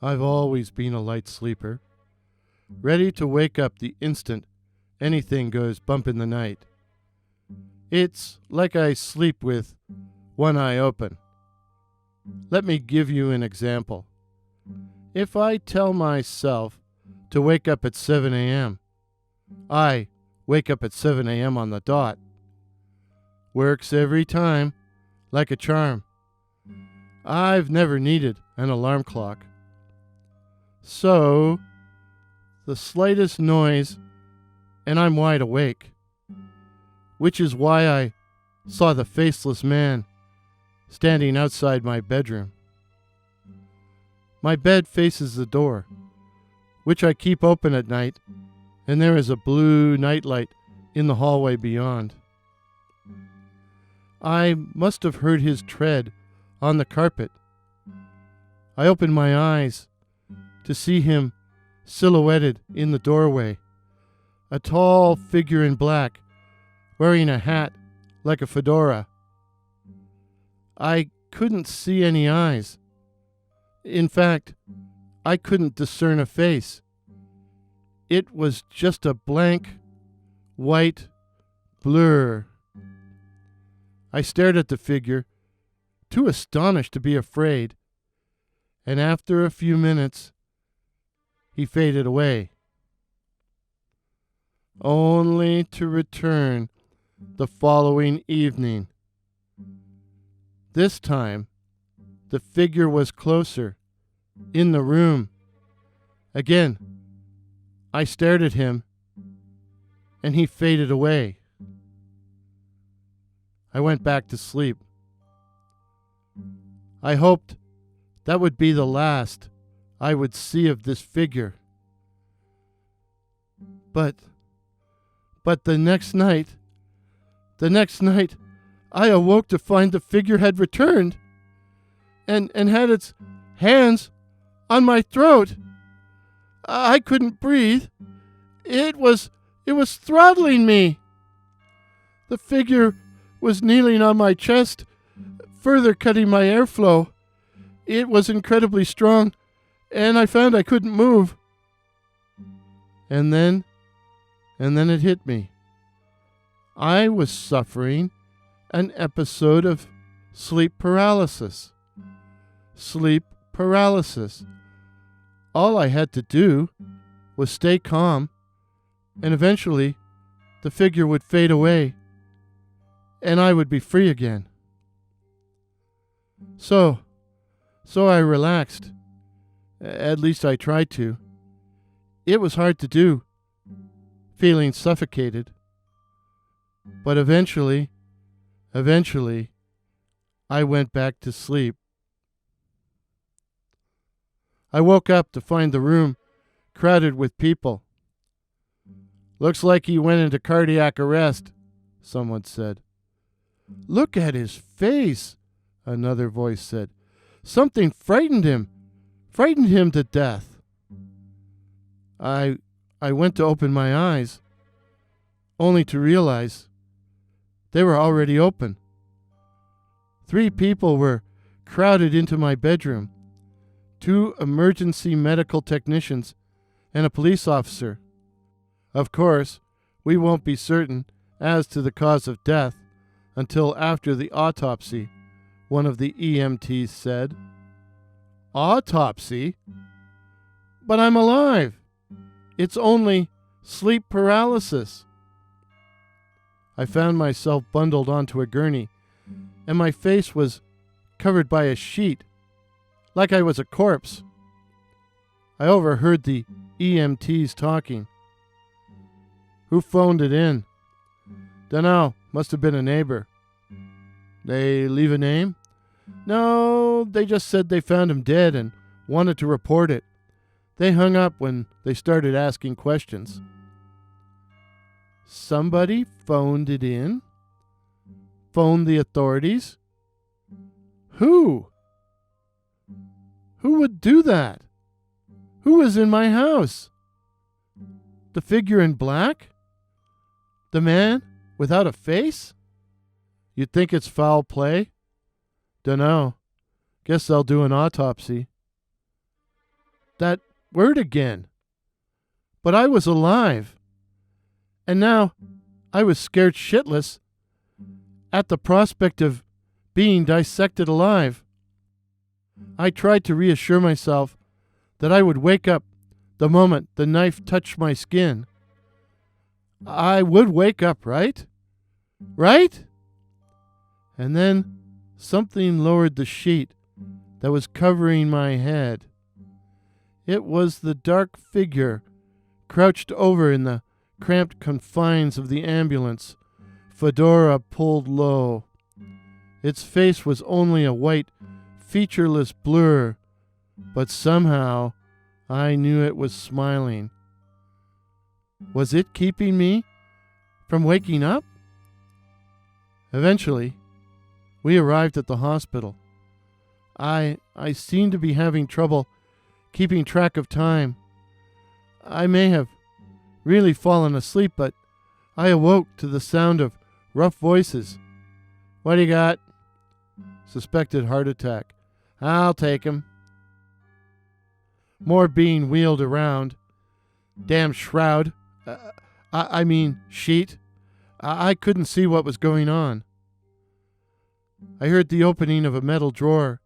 I've always been a light sleeper, ready to wake up the instant anything goes bump in the night. It's like I sleep with one eye open. Let me give you an example. If I tell myself to wake up at 7 a.m., I wake up at 7 a.m. on the dot. Works every time, like a charm. I've never needed an alarm clock. So, the slightest noise, and I'm wide awake. Which is why I saw the faceless man standing outside my bedroom. My bed faces the door, which I keep open at night, and there is a blue nightlight in the hallway beyond. I must have heard his tread on the carpet. I opened my eyes to see him silhouetted in the doorway, a tall figure in black, wearing a hat like a fedora. I couldn't see any eyes. In fact, I couldn't discern a face. It was just a blank, white blur. I stared at the figure, too astonished to be afraid, and after a few minutes, he faded away, only to return the following evening. This time, the figure was closer, in the room. Again, I stared at him, and he faded away. I went back to sleep. I hoped that would be the last I would see of this figure. But the next night, I awoke to find the figure had returned and had its hands on my throat. I couldn't breathe. It was throttling me. The figure was kneeling on my chest, further cutting my airflow. It was incredibly strong, and I found I couldn't move. And then it hit me. I was suffering an episode of sleep paralysis. Sleep paralysis. All I had to do was stay calm, and eventually the figure would fade away, and I would be free again. So I relaxed. At least I tried to. It was hard to do, feeling suffocated. But eventually, I went back to sleep. I woke up to find the room crowded with people. Looks like he went into cardiac arrest, someone said. Look at his face, another voice said. Something frightened him to death. I went to open my eyes, only to realize they were already open. 3 people were crowded into my bedroom, 2 emergency medical technicians and a police officer. Of course, we won't be certain as to the cause of death until after the autopsy, one of the EMTs said. Autopsy? But I'm alive. It's only sleep paralysis. I found myself bundled onto a gurney, and my face was covered by a sheet, like I was a corpse. I overheard the EMTs talking. Who phoned it in? Dunno, must have been a neighbor. They leave a name? No, they just said they found him dead and wanted to report it. They hung up when they started asking questions. Somebody phoned it in? Phoned the authorities? Who? Who would do that? Who was in my house? The figure in black? The man without a face? You'd think it's foul play? Dunno. Guess they'll do an autopsy. that word again. But I was alive. And now I was scared shitless at the prospect of being dissected alive. I tried to reassure myself that I would wake up the moment the knife touched my skin. I would wake up, right? Right? And then something lowered the sheet that was covering my head. It was the dark figure crouched over in the cramped confines of the ambulance, fedora pulled low. Its face was only a white, featureless blur, but somehow I knew it was smiling. Was it keeping me from waking up? Eventually, we arrived at the hospital. I seemed to be having trouble keeping track of time. I may have really fallen asleep, but I awoke to the sound of rough voices. What do you got? Suspected heart attack. I'll take him. More being wheeled around. Damn shroud. I mean sheet. I couldn't see what was going on. I heard the opening of a metal drawer.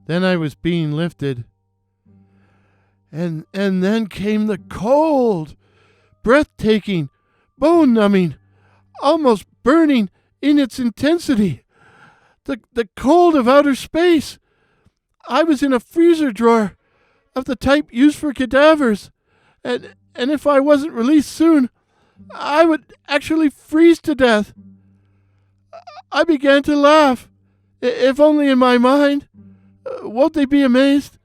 Then I was being lifted. And then came the cold, breathtaking, bone-numbing, almost burning in its intensity. The cold of outer space. I was in a freezer drawer of the type used for cadavers, and if I wasn't released soon, I would actually freeze to death. I began to laugh, if only in my mind. Won't they be amazed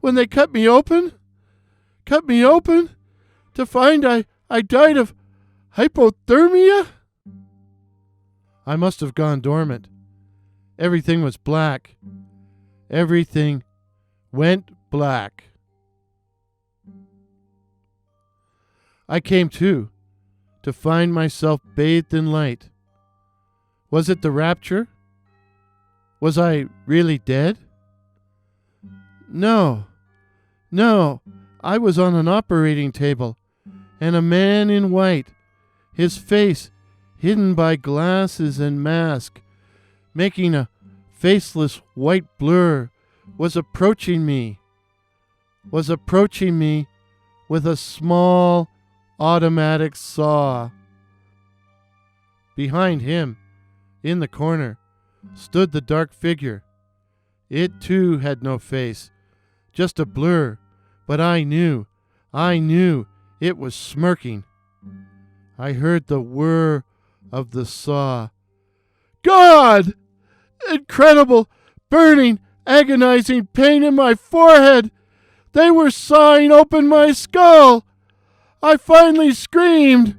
when they cut me open? Cut me open to find I died of hypothermia? I must have gone dormant. Everything was black. Everything went black. I came to find myself bathed in light. Was it the rapture? Was I really dead? No. I was on an operating table, and a man in white, his face hidden by glasses and mask, making a faceless white blur, was approaching me with a small automatic saw. Behind him, in the corner, stood the dark figure. It too had no face, just a blur, but I knew it was smirking. I heard the whir of the saw. God! Incredible, burning, agonizing pain in my forehead. They were sawing open my skull. I finally screamed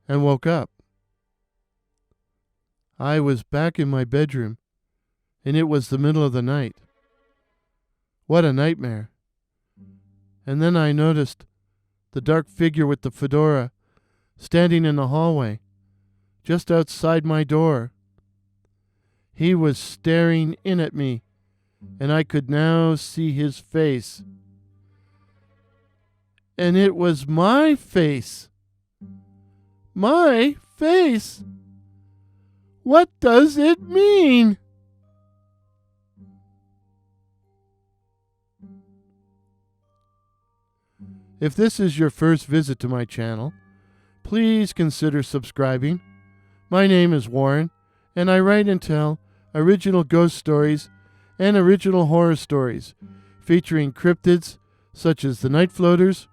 and woke up. I was back in my bedroom, and it was the middle of the night. What a nightmare. And then I noticed the dark figure with the fedora standing in the hallway, just outside my door. He was staring in at me, and I could now see his face. And it was my face. My face. What does it mean? If this is your first visit to my channel, please consider subscribing. My name is Warren, and I write and tell original ghost stories and original horror stories featuring cryptids such as the night floaters,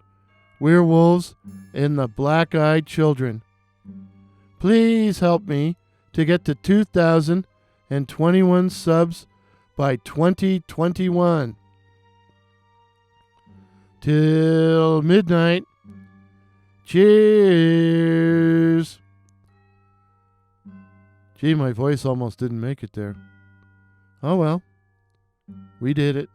werewolves, and the black-eyed children. Please help me to get to 2,021 subs by 2021. Till midnight. Cheers. Gee, my voice almost didn't make it there. Oh well. We did it.